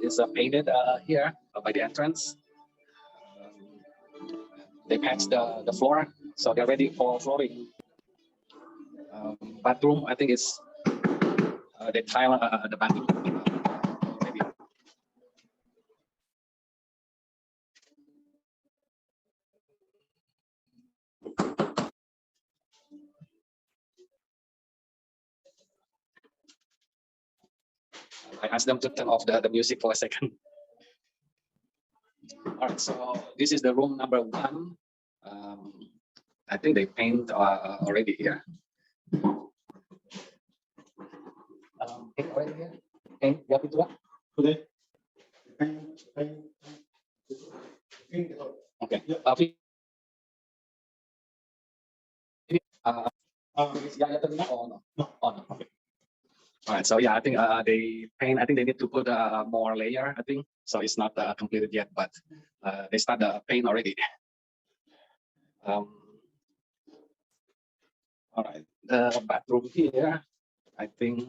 is painted here by the entrance. They patched the floor, so they're ready for flooring. Bathroom, I think it's they tile the bathroom. Maybe. I asked them to turn off the music for a second. All right, so this is the room number 1. I think they paint already here. Paint already here? Paint, ya itu lah? Okay. Okay. All right, so yeah, I think they paint. I think they need to put more layer. I think so. It's not completed yet, but they start the paint already. All right, the bathroom here. I think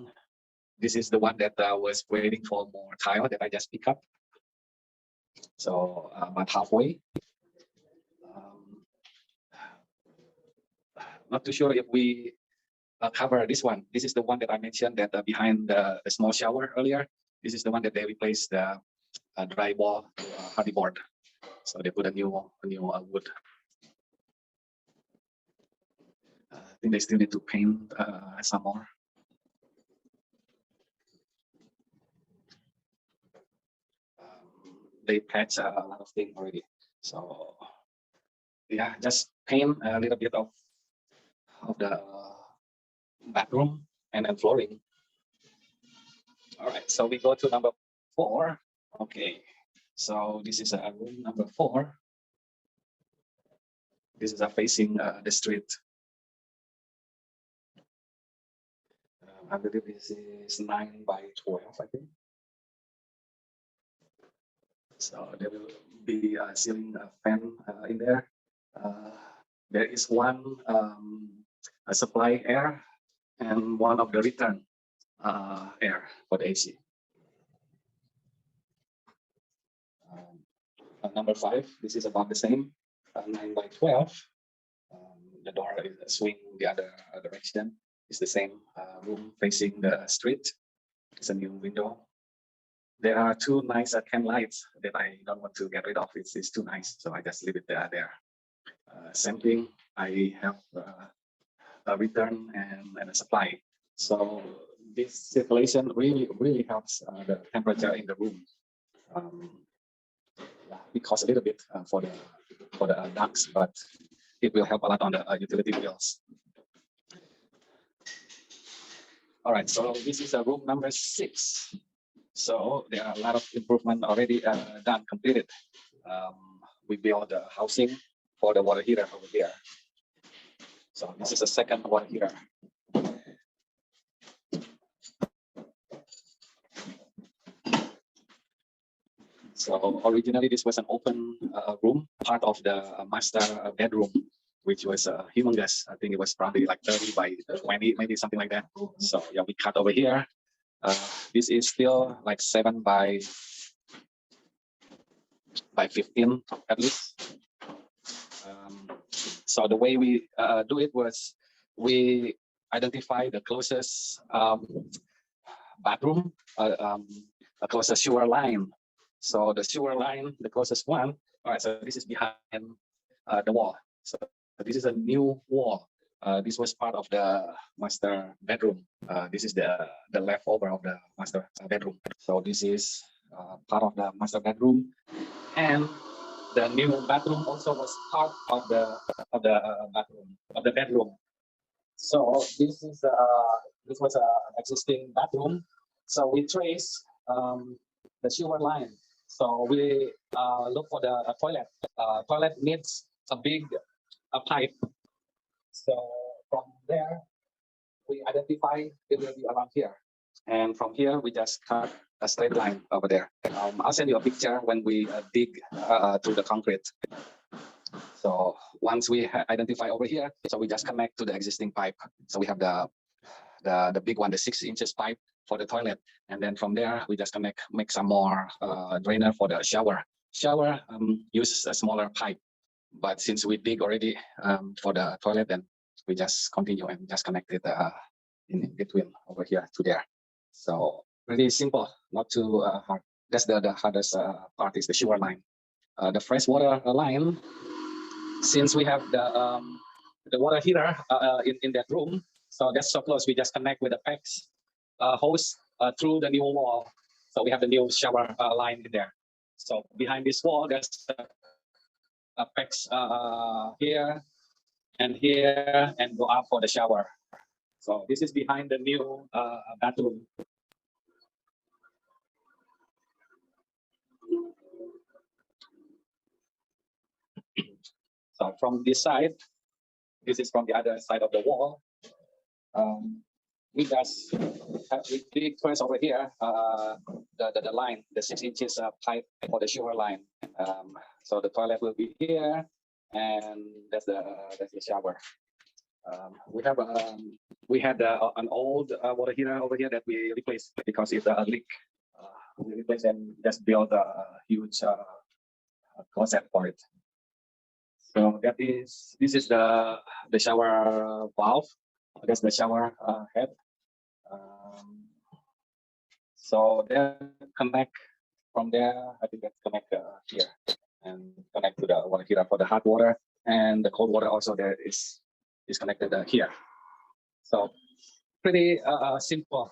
this is the one that was waiting for more tile that I just picked up. So about halfway. Not too sure if we cover this one. This is the one that I mentioned that behind the small shower earlier. This is the one that they replaced the drywall to hardy board. So they put a new wood. I think they still need to paint some more. They patch a lot of things already. So yeah, just paint a little bit of the bathroom and then flooring. All right, so we go to number 4. Okay, so this is a room number 4. This is facing the street. I believe this is 9 by 12, I think. So there will be a ceiling fan in there. There is one a supply air and one of the return air for the AC. Number 5, this is about the same, 9 by 12. The door is swing the other direction. It's the same room facing the street. It's a new window. There are 2 nice can lights that I don't want to get rid of. It's too nice, so I just leave it there. Same thing, I have a return and a supply. So this circulation really helps the temperature in the room. It costs a little bit for the ducts, but it will help a lot on the utility bills. All right, so this is room number 6. So there are a lot of improvement already done, completed. We built the housing for the water heater over here. So this is a second water heater. So originally this was an open room, part of the master bedroom, which was humongous. I think it was probably like 30 by 20, maybe something like that. So yeah, we cut over here. This is still like 7 by 15 at least. So the way we do it was we identify the closest bathroom, the closest sewer line. So the sewer line, the closest one. All right, so this is behind the wall. So this is a new wall. This was part of the master bedroom. This is the leftover of the master bedroom. So this is part of the master bedroom, and the new bathroom also was part of the bedroom. So this was an existing bathroom. So we trace the sewer line. So we look for the toilet. Toilet needs a big pipe. So from there, we identify it will be around here. And from here, we just cut a straight line over there. I'll send you a picture when we dig through the concrete. So once we identify over here, so we just connect to the existing pipe. So we have the big one, the 6 inches pipe for the toilet, and then from there we just make some more drainer for the shower. Shower uses a smaller pipe, but since we dig already for the toilet, then we just continue and just connect it in between over here to there. So pretty simple, not too hard. That's the hardest part is the shower line. The freshwater line, since we have the water heater in that room, so that's so close. We just connect with the PEX hose through the new wall. So we have the new shower line in there. So behind this wall, there's a PEX here and go up for the shower. So this is behind the new bathroom. So from this side, this is from the other side of the wall. We just we dig first over here the line, the 6 inches pipe for the shower line. So the toilet will be here, and that's the shower. We had an old water heater over here that we replaced because it's a leak. We replaced and just built a huge closet for it. So this is the shower valve. That's the shower head. So then connect from there. I think that's connect here and connect to the water heater for the hot water, and the cold water also there is connected here. So pretty simple.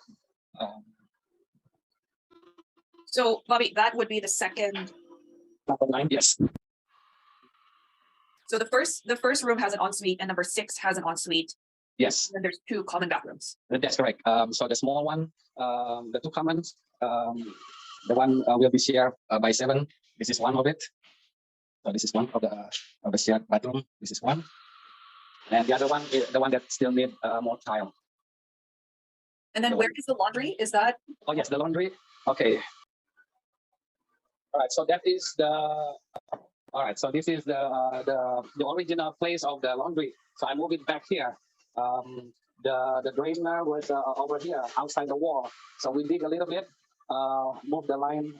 So Bobby, that would be the second. Number 9, yes. So the first room has an ensuite, and number 6 has an ensuite. Yes. And there's 2 common bathrooms. That's correct. So the small one, the 2 commons, the one will be shared by 7. This is one of it. So this is one of the shared bathroom. This is one, and the other one is the one that still need more tile. And then where is the laundry? Is that? Oh yes, the laundry. Okay. All right. So that is the. All right. So this is the original place of the laundry. So I move it back here. The drainer was over here outside the wall. So we dig a little bit, move the line,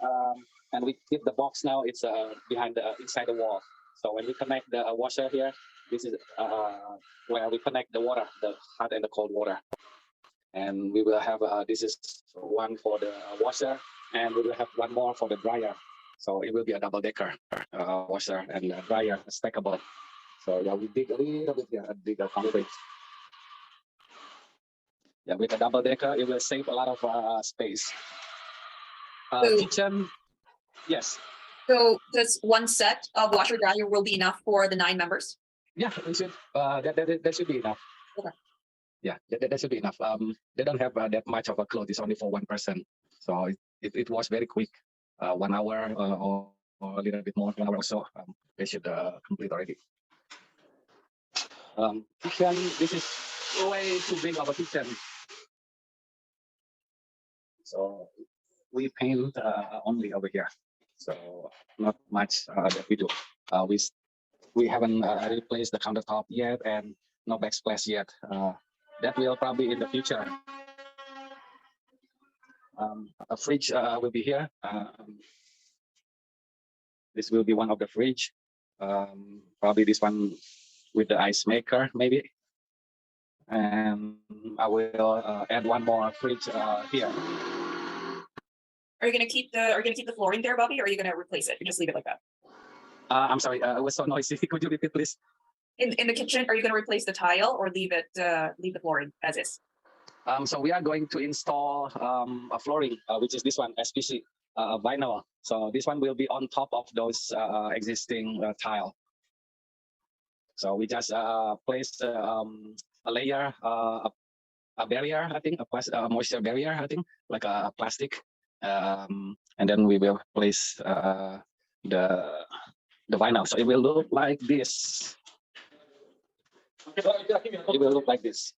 and we keep the box now. It's behind inside the wall. So when we connect the washer here, this is where we connect the water, the hot and the cold water. And we will have this is one for the washer, and we will have one more for the dryer. So it will be a double-decker washer and dryer stackable. So yeah, we dig a little bit here, dig a concrete. Yeah, with a double-decker, it will save a lot of space. Kitchen, yes. So does one set of washer dryer will be enough for the 9 members? Yeah, it should. That should be enough. Okay. Yeah, that should be enough. They don't have that much of a clothes. It's only for one person, so it was very quick. 1 hour or a little bit more, 1 hour or so. They should complete already. Kitchen. This is way too big of a kitchen. So we paint only over here. So not much that we do. We haven't replaced the countertop yet, and no backsplash yet. That will probably in the future. A fridge will be here. This will be one of the fridge. Probably this one with the ice maker, maybe. And I will add one more fridge here. Are you gonna keep the flooring there, Bobby, or are you gonna replace it? You just leave it like that? I'm sorry, it was so noisy. Could you repeat, please? In the kitchen, are you gonna replace the tile or leave the flooring as is? So we are going to install a flooring, which is this one, SPC vinyl. So this one will be on top of those existing tile. So we just placed a layer, a barrier, I think, a moisture barrier, I think, like a plastic, and then we will place the vinyl. So it will look like this. It will look like this.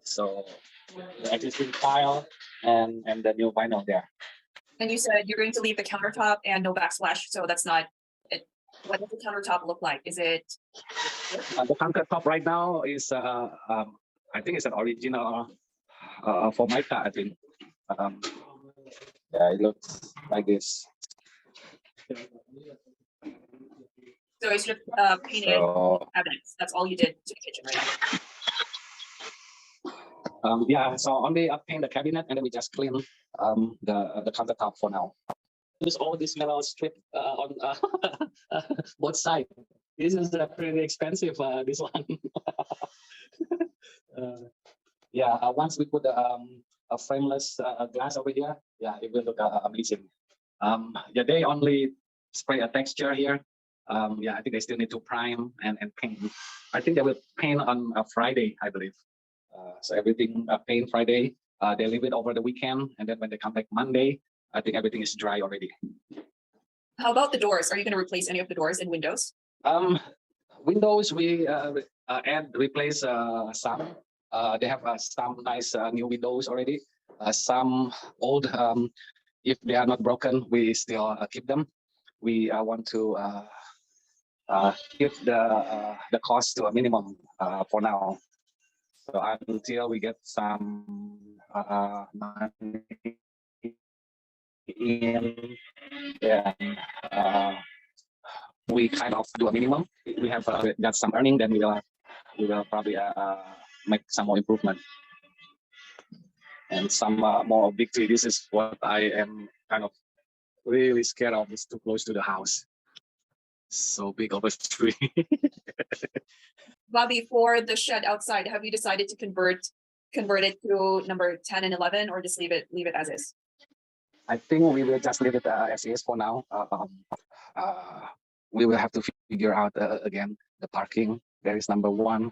So the existing tile and the new vinyl there. And you said you're going to leave the countertop and no backsplash, so that's not it. What does the countertop look like? Is it? The countertop right now is I think it's an original for my car, I think. Um, yeah, it looks like this. So it's just painted So cabinets. That's all you did to the kitchen right now. yeah, so only paint the cabinet and then we just clean the countertop for now. Use all this metal strip on both sides. This is pretty expensive. This one. Yeah, once we put a frameless glass over here, yeah, it will look amazing. Yeah, they only spray a texture here. Yeah, I think they still need to prime and paint. I think they will paint on a Friday, I believe. So everything paint Friday. They leave it over the weekend, and then when they come back Monday, I think everything is dry already. How about the doors? Are you going to replace any of the doors and windows? Windows we replace some. They have some nice new windows already. Some old. If they are not broken, we still keep them. We want to keep the cost to a minimum for now. So until we get some money in, yeah, we kind of do a minimum. We have got some earning, then we will probably make some more improvement and some more victory. This is what I am kind of really scared of. Is too close to the house. So big of a tree. Bobby, for the shed outside, have you decided to convert it to number 10 and 11, or just leave it as is? I think we will just leave it as is for now. We will have to figure out again the parking. There is number one.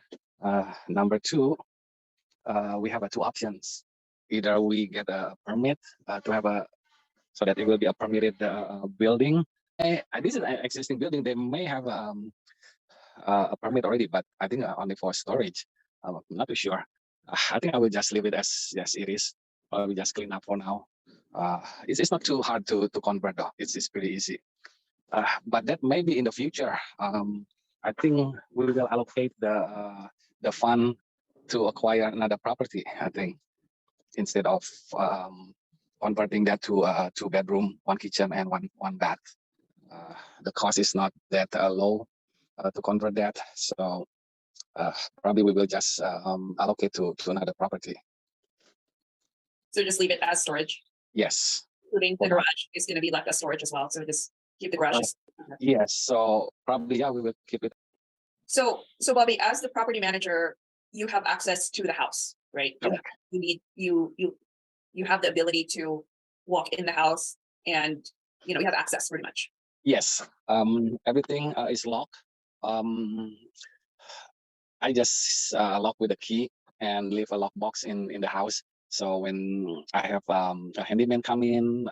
Number two, we have two options. Either we get a permit to have so that it will be a permitted building. This is an existing building. They may have a permit already, but I think only for storage. I'm not too sure. I think I will just leave it as it is. We just clean up for now. It's not too hard to convert though. It's pretty easy. But that may be in the future. I think we will allocate the fund to acquire another property. I think instead of converting that to a 2-bedroom, 1 kitchen, and one bath. The cost is not that low to convert that. So probably we will just allocate to another property. So just leave it as storage. Yes. Including the garage is going to be left as storage as well. So just keep the garage. Yes. So probably we will keep it. So Bobby, as the property manager, you have access to the house, right? You have the ability to walk in the house, and you have access pretty much. Yes. Everything is locked. I just lock with a key and leave a lockbox in the house. So when I have a handyman come in,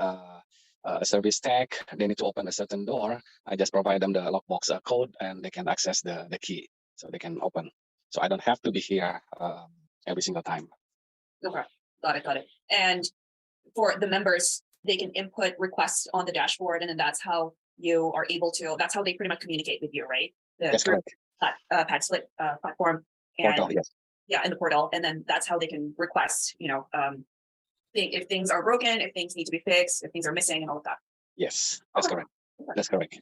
a service tech, they need to open a certain door, I just provide them the lockbox code and they can access the key so they can open. So I don't have to be here every single time. Okay, got it. And for the members, they can input requests on the dashboard, and then that's how you are able to, that's how they pretty much communicate with you, right? That's correct. PadSplit platform. And portal, yes. Yeah, in the portal. And then that's how they can request, if things are broken, if things need to be fixed, if things are missing, and all of that. Yes, that's correct. That's correct.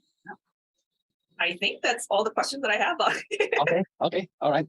I think that's all the questions that I have. Okay, all right.